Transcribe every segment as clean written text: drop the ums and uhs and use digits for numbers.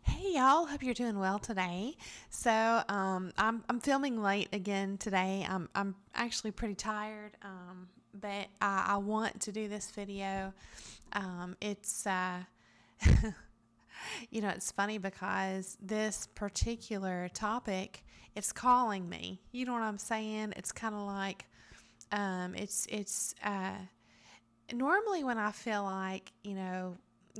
Hey y'all, hope you're doing well today. I'm filming late again today. I'm actually pretty tired, but I want to do this video. It's it's funny because this particular topic, it's calling me. You know what I'm saying? It's kind of like it's normally when I feel like,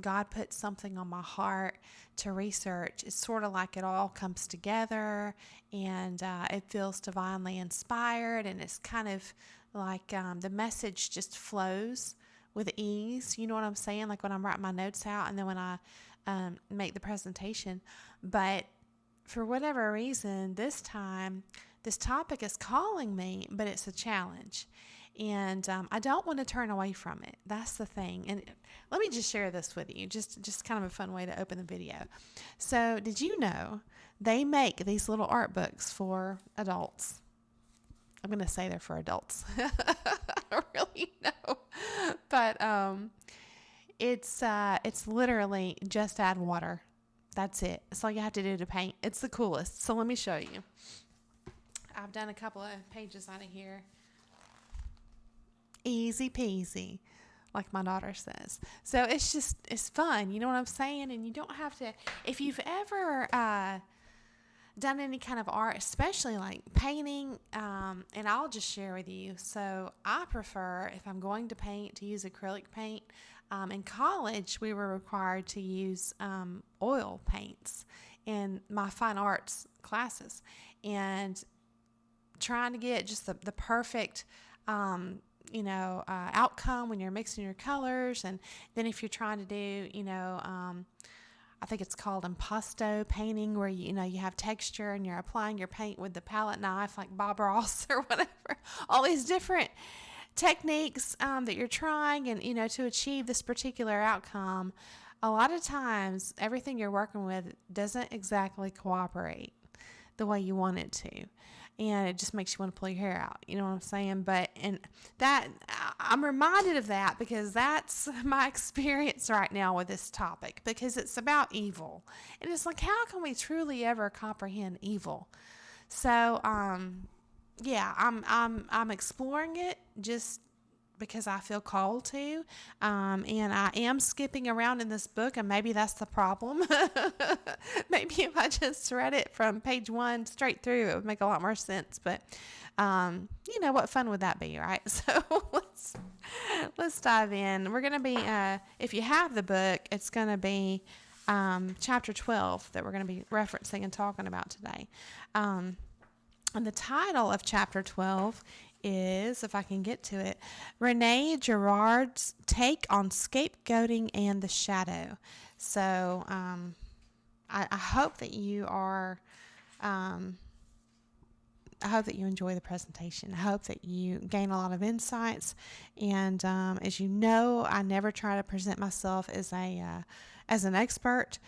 God put something on my heart to research, it's sort of like it all comes together and it feels divinely inspired, and it's kind of like the message just flows with ease. You know what I'm saying? Like when I'm writing my notes out and then when I make the presentation. But for whatever reason, this time, this topic is calling me, but it's a challenge. And I don't want to turn away from it. That's the thing. And let me just share this with you, just kind of a fun way to open the video. So, did you know they make these little art books for adults? I'm going to say they're for adults. I don't really know. But it's literally just add water. That's it. That's all you have to do to paint. It's the coolest. So let me show you. I've done a couple of pages out of here. Easy peasy, like my daughter says. So it's fun. You know what I'm saying? And you don't have to, if you've ever done any kind of art, especially like painting, and I'll just share with you. So I prefer, if I'm going to paint, to use acrylic paint. In college, we were required to use oil paints in my fine arts classes, and trying to get just the perfect outcome when you're mixing your colors. And then if you're trying to do, I think it's called impasto painting, where you have texture and you're applying your paint with the palette knife, like Bob Ross or whatever. All these different techniques that you're trying, and to achieve this particular outcome. A lot of times, everything you're working with doesn't exactly cooperate the way you want it to, and it just makes you want to pull your hair out. You know what I'm saying? I'm reminded of that because that's my experience right now with this topic, because it's about evil, and it's like, how can we truly ever comprehend evil? So yeah, I'm exploring it just because I feel called to, and I am skipping around in this book, and maybe that's the problem. Maybe if I just read it from page 1 straight through, it would make a lot more sense. But what fun would that be, right? So let's dive in. We're gonna be, if you have the book, it's gonna be chapter 12 that we're gonna be referencing and talking about today. And the title of chapter 12 is, if I can get to it, Renee Girard's Take on Scapegoating and the Shadow. So I hope that you are, I hope that you enjoy the presentation. I hope that you gain a lot of insights. And as you know, I never try to present myself as as an expert.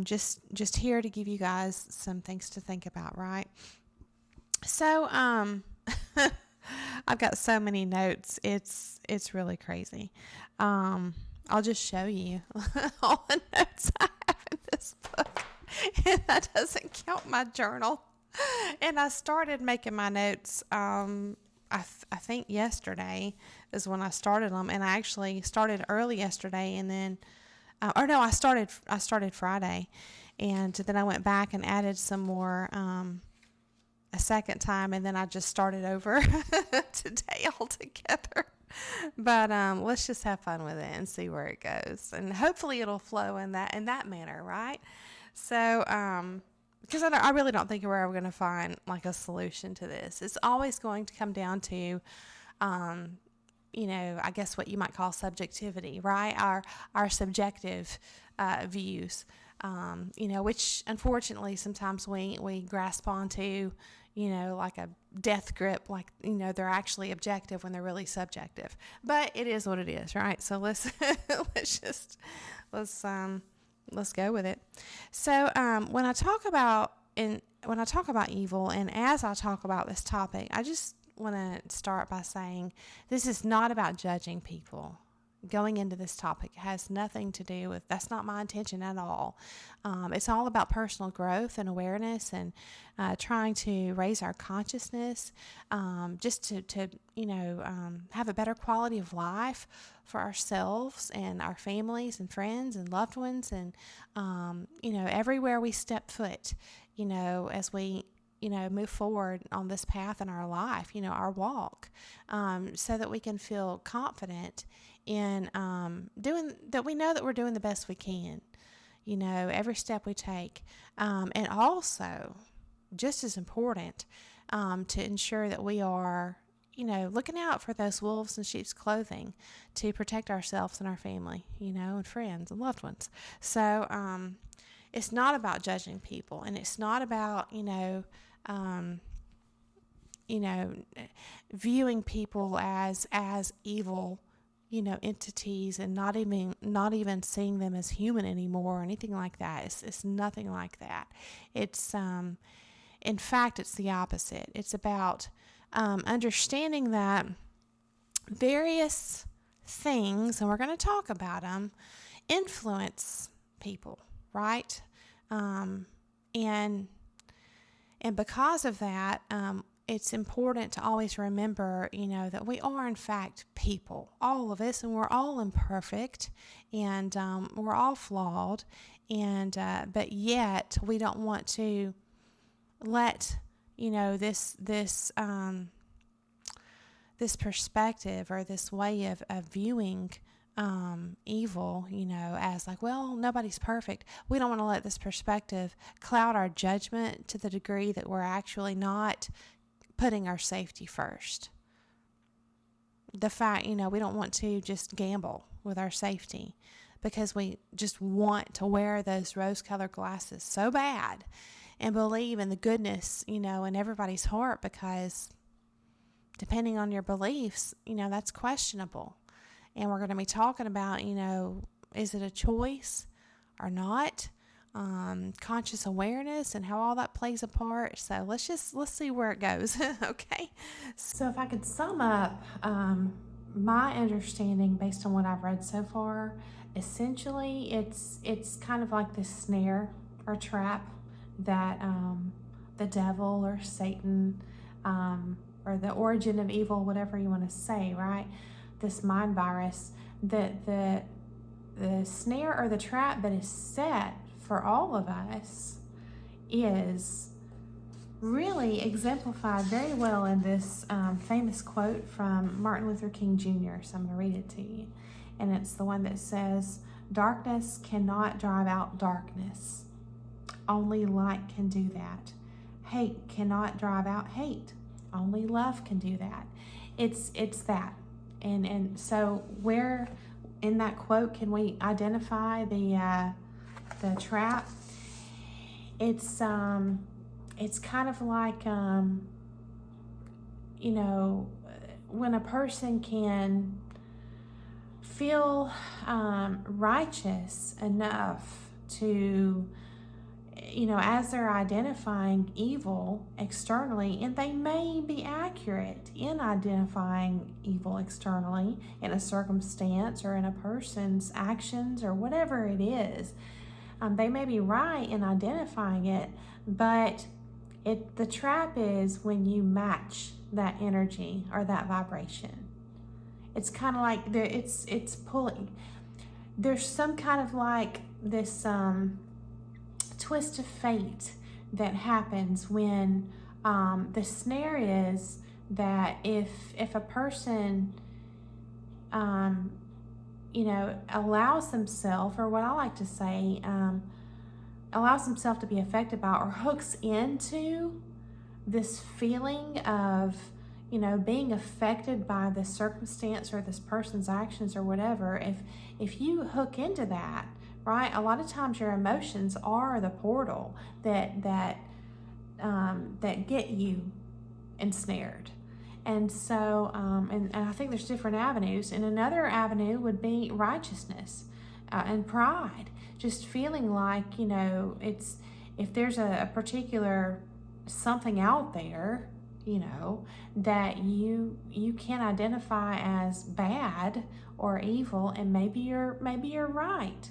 Just here to give you guys some things to think about, right? So, I've got so many notes. It's really crazy. I'll just show you all the notes I have in this book, and that doesn't count my journal. And I started making my notes. I think yesterday is when I started them, and I actually started early yesterday, and then, I started Friday, and then I went back and added some more. A second time, and then I just started over today altogether. But let's just have fun with it and see where it goes, and hopefully it'll flow in that manner, right? So because I really don't think we're ever going to find like a solution to this. It's always going to come down to I guess what you might call subjectivity, right? Our subjective views, which unfortunately sometimes we grasp onto, like a death grip, like, they're actually objective when they're really subjective. But it is what it is, right? So let's let's go with it. So when I talk about evil, and as I talk about this topic, I just want to start by saying this is not about judging people. going into this topic. It has nothing to do with, that's not my intention at all. It's all about personal growth and awareness, and trying to raise our consciousness, just to have a better quality of life for ourselves and our families and friends and loved ones, and everywhere we step foot, as we move forward on this path in our life, our walk, so that we can feel confident in doing that. We know that we're doing the best we can, every step we take. And also, just as important, to ensure that we are, looking out for those wolves in sheep's clothing to protect ourselves and our family, and friends and loved ones. So it's not about judging people, and it's not about, viewing people as evil, entities, and not even seeing them as human anymore or anything like that. It's nothing like that. It's in fact, it's the opposite. It's about understanding that various things, and we're going to talk about them, influence people, right? And because of that, it's important to always remember, that we are in fact people, all of us, and we're all imperfect, and we're all flawed, and but yet we don't want to let this perspective, or this way of viewing evil, as like, well, nobody's perfect. We don't want to let this perspective cloud our judgment to the degree that we're actually not putting our safety first. The fact, we don't want to just gamble with our safety because we just want to wear those rose-colored glasses so bad and believe in the goodness, in everybody's heart, because depending on your beliefs, that's questionable. And we're going to be talking about, is it a choice or not? Conscious awareness and how all that plays a part. So let's see where it goes. Okay. So if I could sum up my understanding based on what I've read so far, essentially it's kind of like this snare or trap that the devil or Satan, or the origin of evil, whatever you want to say, right? This mind virus, that the snare or the trap that is set for all of us is really exemplified very well in this famous quote from Martin Luther King Jr. So I'm going to read it to you. And it's the one that says, "Darkness cannot drive out darkness. Only light can do that. Hate cannot drive out hate. Only love can do that." It's that. And so where in that quote can we identify the trap? It's kind of like when a person can feel righteous enough to, as they're identifying evil externally, and they may be accurate in identifying evil externally in a circumstance or in a person's actions or whatever it is, they may be right in identifying it, but the trap is when you match that energy or that vibration. It's kind of like it's pulling. There's some kind of like this twist of fate that happens when the snare is that if a person allows themselves, or what I like to say, allows himself to be affected by or hooks into this feeling of being affected by this circumstance or this person's actions or whatever, if you hook into that, right, a lot of times your emotions are the portal that get you ensnared. And so and I think there's different avenues, and another avenue would be righteousness and pride, just feeling like it's, if there's a particular something out there, that you can identify as bad or evil, and maybe you're right.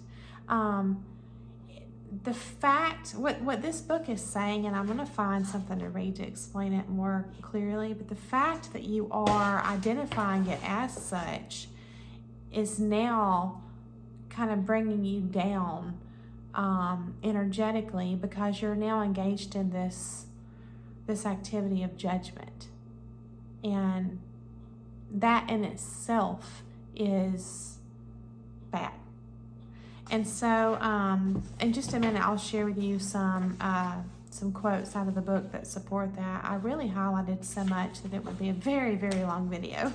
The fact, what this book is saying, and I'm going to find something to read to explain it more clearly, but the fact that you are identifying it as such is now kind of bringing you down energetically, because you're now engaged in this activity of judgment, and that in itself is bad. And so in just a minute I'll share with you some quotes out of the book that support that. I really highlighted so much that it would be a very, very long video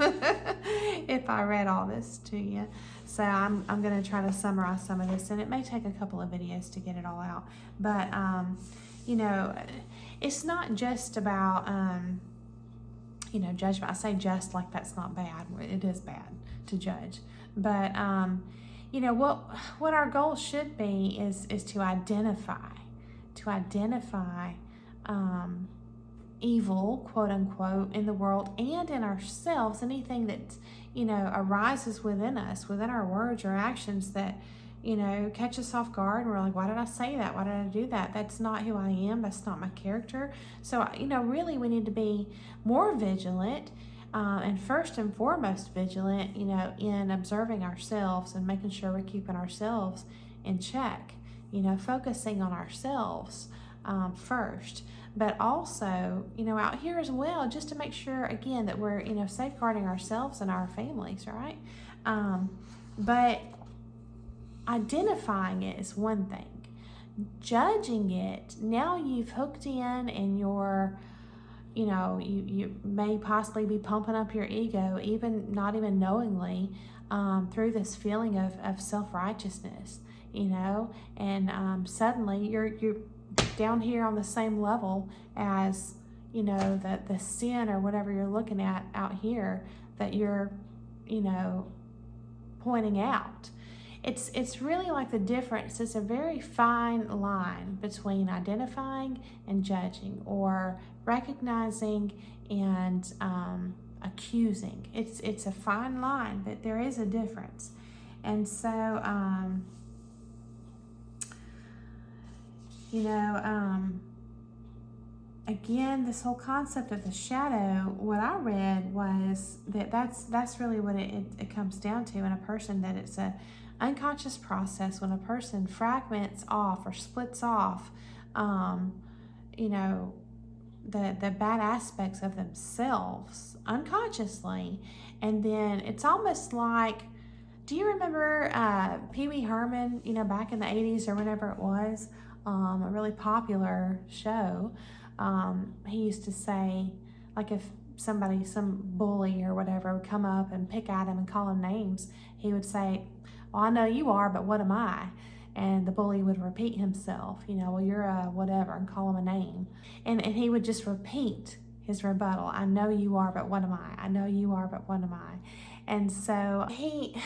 if I read all this to you. So I'm going to try to summarize some of this, and it may take a couple of videos to get it all out. But, it's not just about, judgment. I say just like that's not bad. It is bad to judge. But, what our goal should be is to identify evil, quote unquote, in the world and in ourselves. Anything that, arises within us, within our words or actions that, catch us off guard, and we're like, why did I say that? Why did I do that? That's not who I am. That's not my character. So, really we need to be more vigilant, and first and foremost vigilant, in observing ourselves and making sure we're keeping ourselves in check, focusing on ourselves first, but also, out here as well, just to make sure, again, that we're, safeguarding ourselves and our families, right? But identifying it is one thing. Judging it, now you've hooked in, and you're, you may possibly be pumping up your ego, even not even knowingly, through this feeling of self-righteousness, and suddenly you're down here on the same level as, the sin or whatever you're looking at out here that you're, pointing out. It's really like the difference. It's a very fine line between identifying and judging, or recognizing and accusing. It's a fine line, but there is a difference. And so, again, this whole concept of the shadow, what I read was that's really what it comes down to in a person, that it's a unconscious process when a person fragments off or splits off, the bad aspects of themselves unconsciously. And then it's almost like, do you remember Pee Wee Herman, back in the 80s or whenever it was, a really popular show? He used to say, like, if some bully or whatever would come up and pick at him and call him names, he would say, well, I know you are, but what am I? And the bully would repeat himself, well, you're a whatever, and call him a name. And he would just repeat his rebuttal. I know you are, but what am I? I know you are, but what am I? And so he,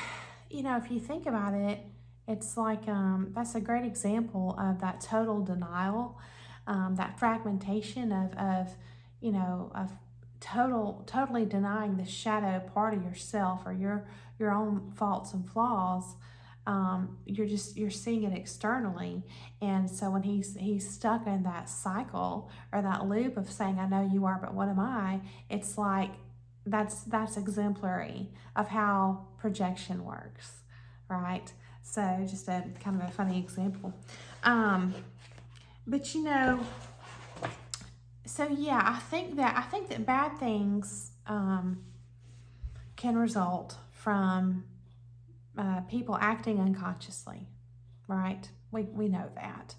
if you think about it, it's like, that's a great example of that total denial, that fragmentation of totally denying the shadow part of yourself, or your own faults and flaws. You're seeing it externally. And so when he's stuck in that cycle or that loop of saying, I know you are, but what am I? It's like, that's exemplary of how projection works, right? So just a kind of a funny example. But so yeah, I think that bad things can result from people acting unconsciously, right? We know that.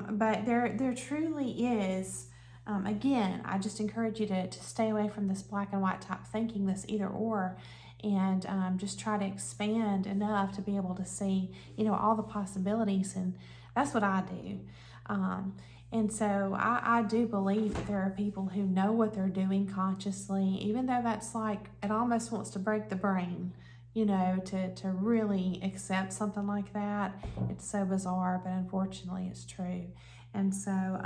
But there truly is, again, I just encourage you to stay away from this black and white type thinking, this either or, and just try to expand enough to be able to see, all the possibilities. And that's what I do. And so I do believe that there are people who know what they're doing consciously, even though that's like, it almost wants to break the brain, to really accept something like that. It's so bizarre, but unfortunately it's true. And so,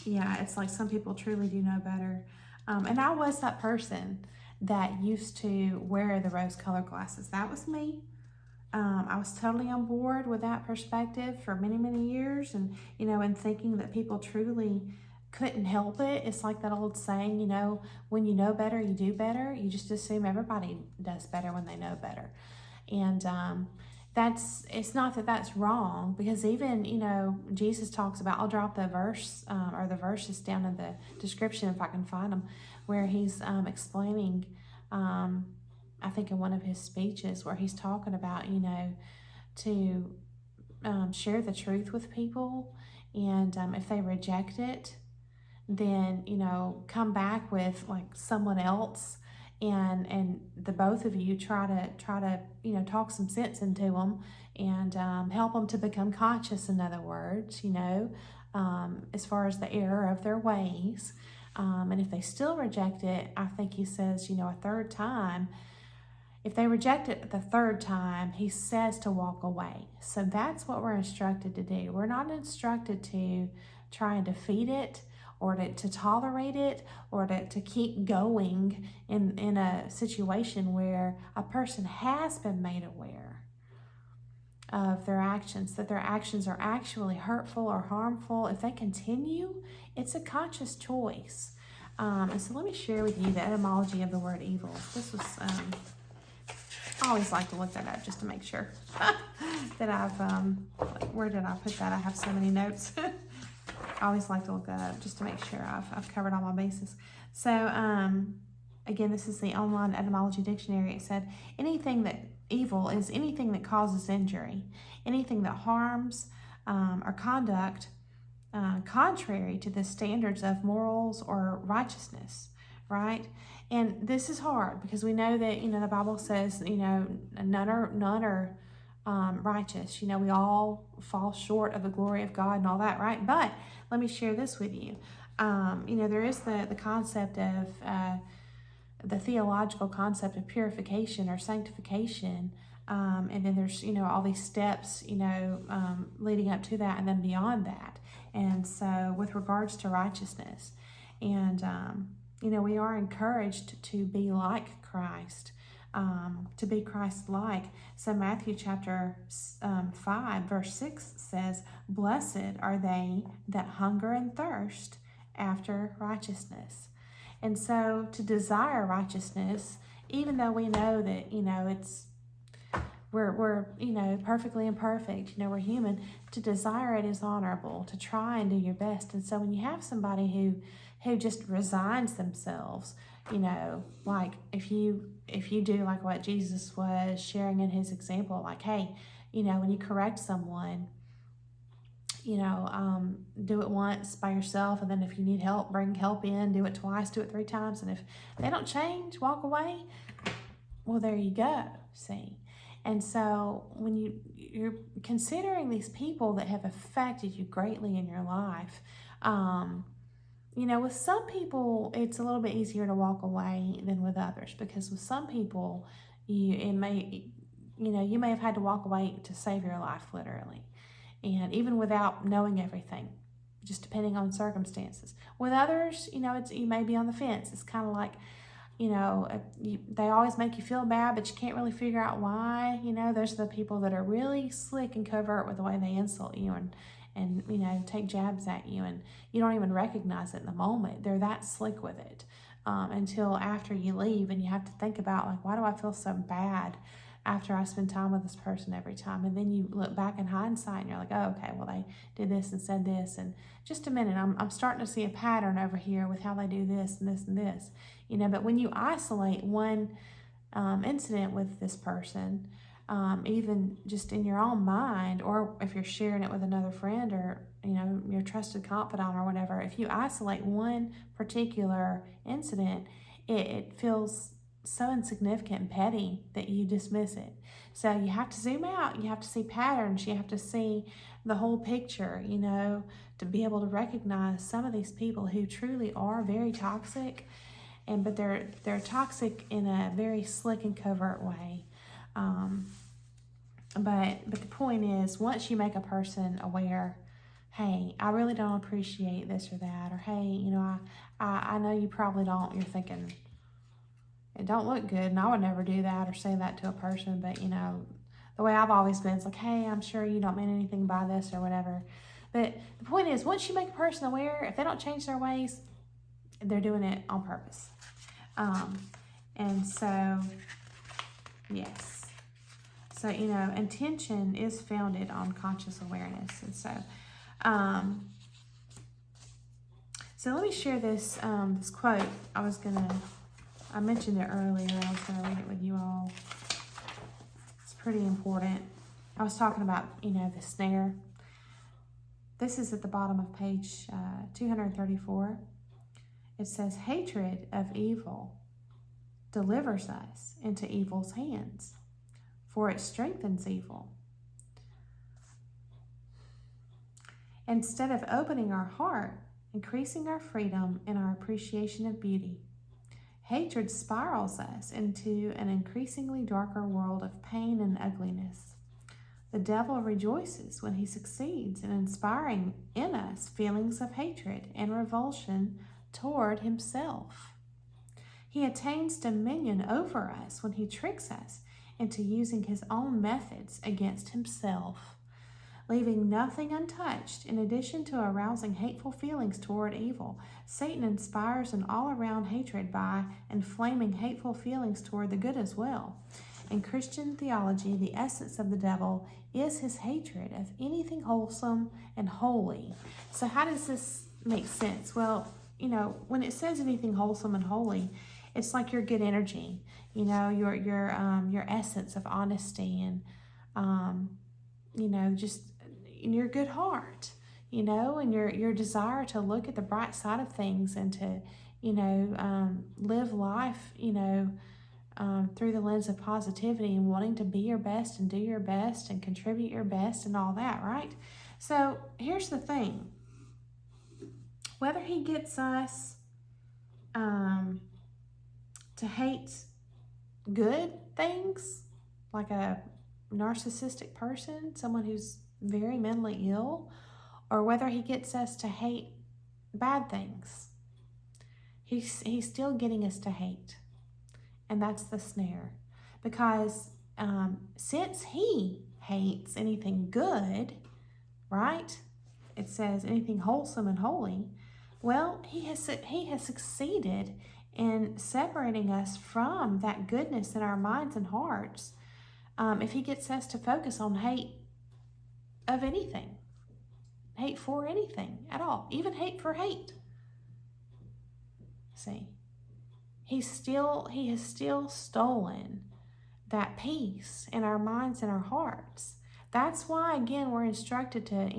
Yeah, it's like some people truly do know better. And I was that person that used to wear the rose-colored glasses. That was me. I was totally on board with that perspective for many, many years. And thinking that people truly couldn't help it. It's like that old saying, when you know better, you do better. You just assume everybody does better when they know better. And it's not that that's wrong, because even, Jesus talks about, I'll drop the verse or the verses down in the description if I can find them, where he's explaining, I think in one of his speeches, where he's talking about, to share the truth with people. And if they reject it, then, come back with like someone else, and the both of you try to talk some sense into them, and help them to become conscious, in other words, as far as the error of their ways. And if they still reject it, I think he says, a third time, if they reject it the third time, he says to walk away. So that's what we're instructed to do. We're not instructed to try and defeat it, or to tolerate it, or to keep going in a situation where a person has been made aware of their actions, that their actions are actually hurtful or harmful. If they continue, it's a conscious choice. And so let me share with you the etymology of the word evil. This was, I always like to look that up just to make sure that I've, where did I put that? I have so many notes. I always like to look that up just to make sure I've covered all my bases. So, again, this is the online etymology dictionary. It said, evil is anything that causes injury, anything that harms or conduct contrary to the standards of morals or righteousness, right? And this is hard, because we know that, the Bible says, none are righteous. We all fall short of the glory of God and all that, right? But let me share this with you. There is the concept of the theological concept of purification or sanctification, and then there's all these steps leading up to that, and then beyond that. And so with regards to righteousness, and we are encouraged to be like Christ, to be Christ-like. So Matthew chapter 5 verse 6 says, "Blessed are they that hunger and thirst after righteousness." And so to desire righteousness, even though we know that we're perfectly imperfect, we're human, to desire it is honorable, to try and do your best. And so when you have somebody who just resigns themselves, like if you do like what Jesus was sharing in his example, like, hey, when you correct someone, do it once by yourself, and then if you need help, bring help in, do it twice, do it 3 times, and if they don't change, walk away. Well, there you go, see. And so when you're considering these people that have affected you greatly in your life, with some people, it's a little bit easier to walk away than with others, because with some people, you may have had to walk away to save your life, literally, and even without knowing everything, just depending on circumstances. With others, you may be on the fence. It's kind of like, they always make you feel bad, but you can't really figure out why. There's the people that are really slick and covert with the way they insult you and take jabs at you, and you don't even recognize it in the moment. They're that slick with it until after you leave, and you have to think about, like, why do I feel so bad after I spend time with this person every time? And then you look back in hindsight and you're like, oh, okay, well, they did this and said this, and just a minute, I'm starting to see a pattern over here with how they do this and this and this, but when you isolate one incident with this person, even just in your own mind, or if you're sharing it with another friend, or your trusted confidant or whatever, if you isolate one particular incident, it feels so insignificant and petty that you dismiss it. So you have to zoom out. You have to see patterns. You have to see the whole picture, to be able to recognize some of these people who truly are very toxic, but they're toxic in a very slick and covert way. But the point is, once you make a person aware hey, I really don't appreciate this or that, or hey, I know you probably don't. You're thinking, it don't look good, and I would never do that or say that to a person, but the way I've always been, it's like, hey, I'm sure you don't mean anything by this or whatever. But the point is, once you make a person aware, if they don't change their ways, they're doing it on purpose. And so, yes. So, intention is founded on conscious awareness. And so, let me share this quote. I mentioned it earlier. I was going to read it with you all. It's pretty important. I was talking about, the snare. This is at the bottom of page 234. It says, hatred of evil delivers us into evil's hands, for it strengthens evil. Instead of opening our heart, increasing our freedom and our appreciation of beauty, hatred spirals us into an increasingly darker world of pain and ugliness. The devil rejoices when he succeeds in inspiring in us feelings of hatred and revulsion toward himself. He attains dominion over us when he tricks us into using his own methods against himself. Leaving nothing untouched, in addition to arousing hateful feelings toward evil, Satan inspires an all-around hatred by inflaming hateful feelings toward the good as well. In Christian theology, the essence of the devil is his hatred of anything wholesome and holy. So how does this make sense? Well, when it says anything wholesome and holy, it's like your good energy, your essence of honesty and, just in your good heart, and your desire to look at the bright side of things and to, live life, through the lens of positivity and wanting to be your best and do your best and contribute your best and all that, right? So here's the thing. Whether he gets us to hate good things, like a narcissistic person, someone who's very mentally ill, or whether he gets us to hate bad things, he's still getting us to hate. And that's the snare. Because since he hates anything good, right? It says anything wholesome and holy. Well, he has succeeded in separating us from that goodness in our minds and hearts. If he gets us to focus on hate of anything, hate for anything at all, even hate for hate. See, he has still stolen that peace in our minds and our hearts. That's why, again, we're instructed to,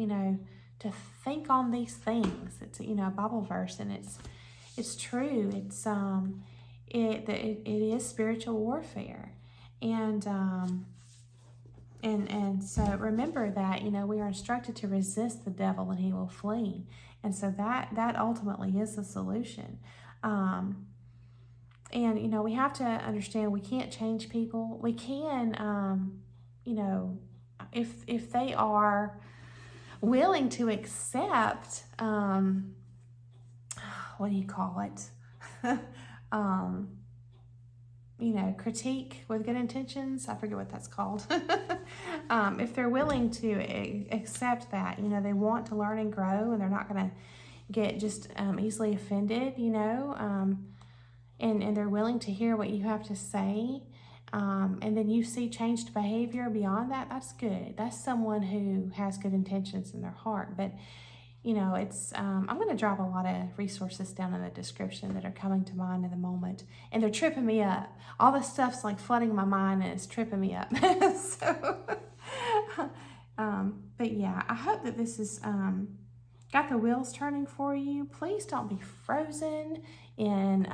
to think on these things. It's, a Bible verse, and it's true. It's, it is spiritual warfare. And so remember that, we are instructed to resist the devil and he will flee. And so that ultimately is the solution. And, we have to understand we can't change people. We can, if they are willing to accept, what do you call it? Critique with good intentions. I forget what that's called. If they're willing to accept that, they want to learn and grow, and they're not going to get just easily offended, and they're willing to hear what you have to say, and then you see changed behavior beyond that, that's good. That's someone who has good intentions in their heart. But it's, I'm going to drop a lot of resources down in the description that are coming to mind in the moment, and they're tripping me up. All this stuff's like flooding my mind, and it's tripping me up. But yeah, I hope that this is, got the wheels turning for you. Please don't be frozen in,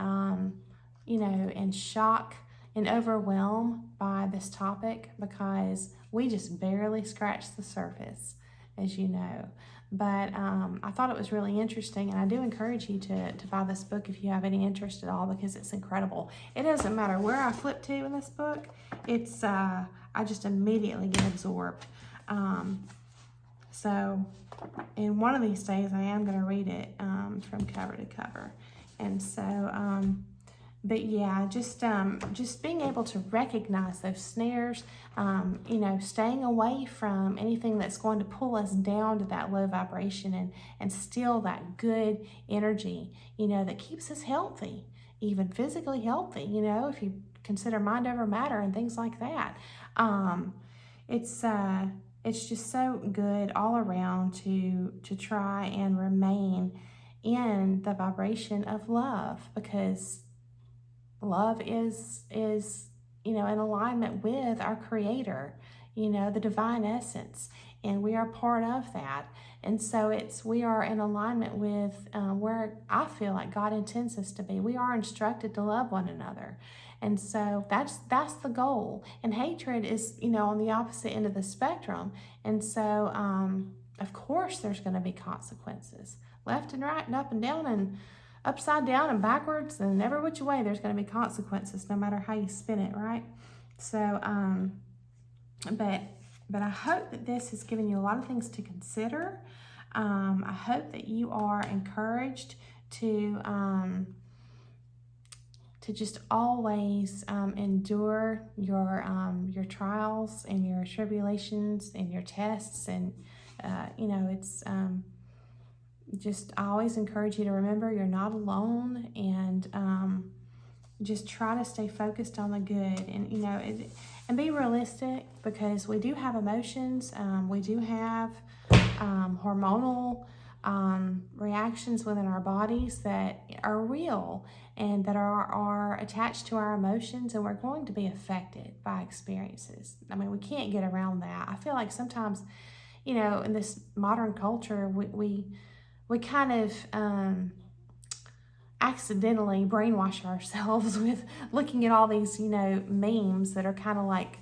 in shock and overwhelmed by this topic, because we just barely scratched the surface, as you know. But I thought it was really interesting, and I do encourage you to buy this book if you have any interest at all, because it's incredible. It doesn't matter where I flip to in this book. It's I just immediately get absorbed. So, in one of these days, I am going to read it from cover to cover. And so, but yeah, just being able to recognize those snares, staying away from anything that's going to pull us down to that low vibration and steal that good energy, that keeps us healthy, even physically healthy, if you consider mind over matter and things like that. It's just so good all around to try and remain in the vibration of love, because love is in alignment with our Creator, the divine essence, and we are part of that. And so we are in alignment with where I feel like God intends us to be. We are instructed to love one another. And so that's the goal. And hatred is, on the opposite end of the spectrum. And so, of course, there's going to be consequences. Left and right and up and down and upside down and backwards and every which way, there's going to be consequences no matter how you spin it, right? So, but I hope that this has given you a lot of things to consider. I hope that you are encouraged to just always endure your trials and your tribulations and your tests, and it's I always encourage you to remember you're not alone, and just try to stay focused on the good, and and be realistic, because we do have emotions, we do have hormonal reactions within our bodies that are real and that are attached to our emotions, and we're going to be affected by experiences. I mean, we can't get around that. I feel like sometimes, in this modern culture, we kind of accidentally brainwash ourselves with looking at all these, memes that are kind of like,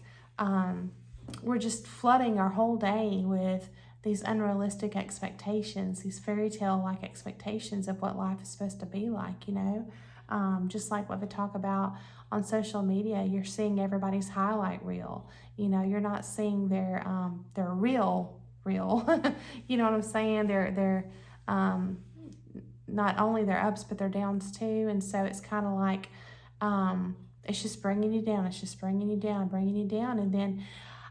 we're just flooding our whole day with these unrealistic expectations, these fairy tale-like expectations of what life is supposed to be like, just like what they talk about on social media. You're seeing everybody's highlight reel. You're not seeing their real. You know what I'm saying? They're not only their ups but their downs too. And so it's kind of like it's just bringing you down. It's just bringing you down. And then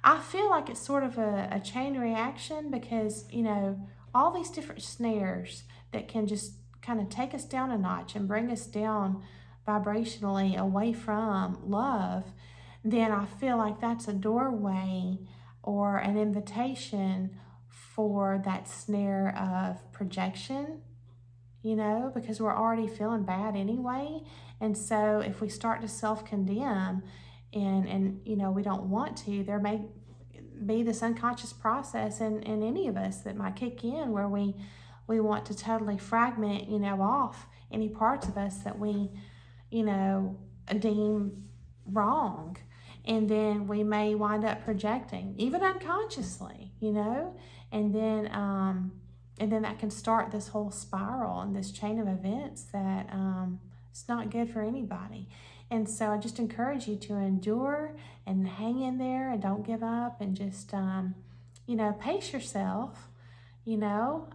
I feel like it's sort of a chain reaction, because, all these different snares that can just kind of take us down a notch and bring us down vibrationally away from love, then I feel like that's a doorway or an invitation for that snare of projection, because we're already feeling bad anyway. And so if we start to self-condemn and we don't want to, there may be this unconscious process in any of us that might kick in, where we want to totally fragment, off any parts of us that we, deem wrong. And then we may wind up projecting, even unconsciously, and then that can start this whole spiral and this chain of events that it's not good for anybody. And so I just encourage you to endure and hang in there and don't give up, and just, pace yourself, don't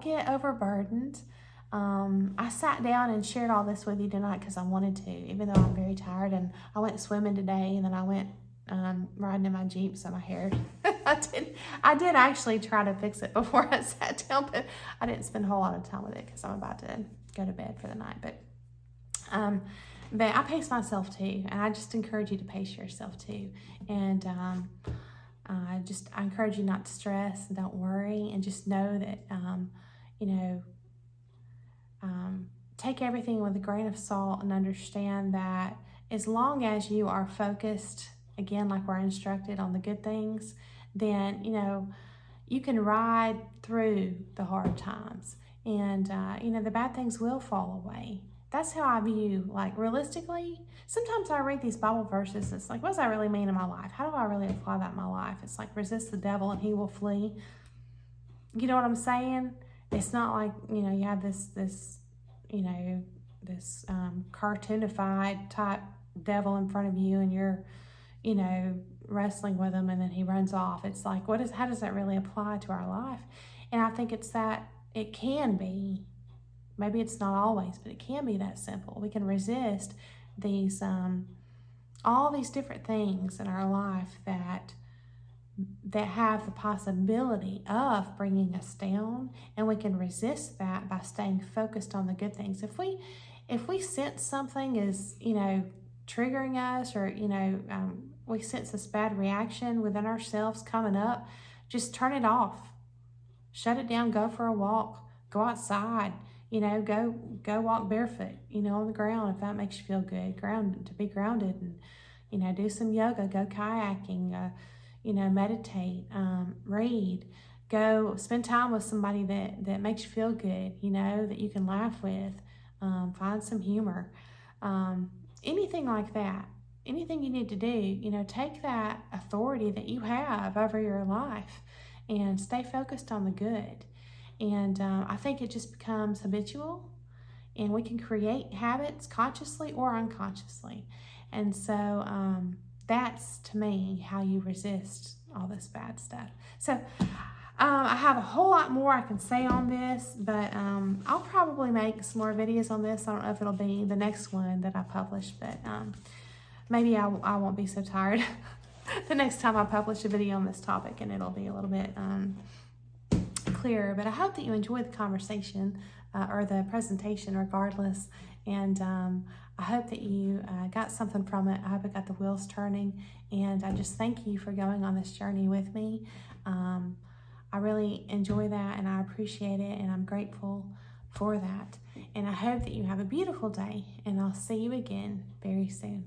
get overburdened. I sat down and shared all this with you tonight because I wanted to, even though I'm very tired, and I went swimming today, and then I went riding in my Jeep, so my hair, I did actually try to fix it before I sat down, but I didn't spend a whole lot of time with it because I'm about to go to bed for the night. But I pace myself too, and I just encourage you to pace yourself too. And I encourage you not to stress and don't worry, and just know that, take everything with a grain of salt, and understand that as long as you are focused, again, like we're instructed, on the good things, then, you can ride through the hard times, and, the bad things will fall away. That's how I view, like, realistically. Sometimes I read these Bible verses, it's like, what does that really mean in my life? How do I really apply that in my life? It's like, resist the devil and he will flee. You know what I'm saying? It's not like, you have this cartoonified type devil in front of you, and you're, wrestling with him and then he runs off. It's like, how does that really apply to our life? And I think it's that it can be, maybe it's not always, but it can be that simple. We can resist these, all these different things in our life that have the possibility of bringing us down, and we can resist that by staying focused on the good things. If we sense something is, triggering us, or, we sense this bad reaction within ourselves coming up, just turn it off. Shut it down, go for a walk, go outside, go walk barefoot, on the ground if that makes you feel good, to be grounded, and, do some yoga, go kayaking, meditate, read, go spend time with somebody that makes you feel good, that you can laugh with, find some humor, anything like that. Anything you need to do, take that authority that you have over your life and stay focused on the good. And I think it just becomes habitual, and we can create habits consciously or unconsciously. And so that's, to me, how you resist all this bad stuff. So I have a whole lot more I can say on this, but I'll probably make some more videos on this. I don't know if it'll be the next one that I publish, but maybe I won't be so tired the next time I publish a video on this topic, and it'll be a little bit clearer. But I hope that you enjoyed the conversation or the presentation regardless, and I hope that you got something from it. I hope it got the wheels turning, and I just thank you for going on this journey with me. I really enjoy that, and I appreciate it, and I'm grateful for that. And I hope that you have a beautiful day, and I'll see you again very soon.